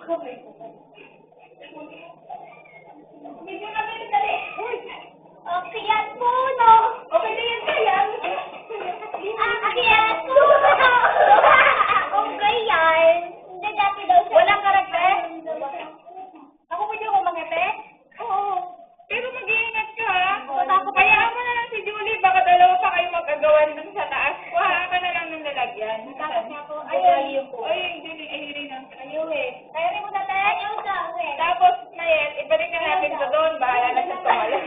Video na rin, dali. Okay, yan po, no? Okay na yan, yan. Akyat po, no? Okay, yan. Hindi, dati daw siya. Walang karakter? Ako pwede ako mangete? Oo. Pero mag-iingat ka, ha? Hayaan mo na lang si Julie. Baka dalawa pa kayo magagawan dun sa taas. Kuha ka na lang ng lalagyan. Natakot niya ako. Ayaw po. Ay, Julie, ay na. Ayaw eh. Kaya mo na tayo. Ayaw ka, eh. Tapos, Mayel, ibalik na natin sa doon. Bahala na siya sa wala.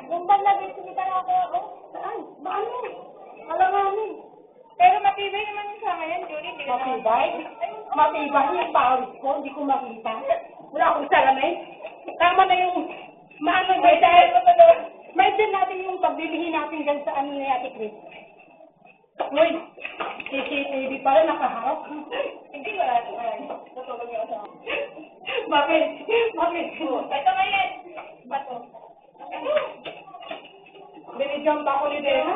Nung bandang sinita na ako. Saan? Paano? Alanganin. Pero matibay naman yung sa akin, Julie. Matibay? Matibay yung pawis ko, hindi ko makita. Wala akong salamin. Tama na yung maano ba dahil may din natin yung pagbibihin natin dyan sa ano ni Ate Chris. Uy, CCTV pa rin nakaharap. Hindi, wala. Tutulog yung asawa. Bakit? Bakit? Ito ngayon. Bato. Binigyan pa ako ni Bea.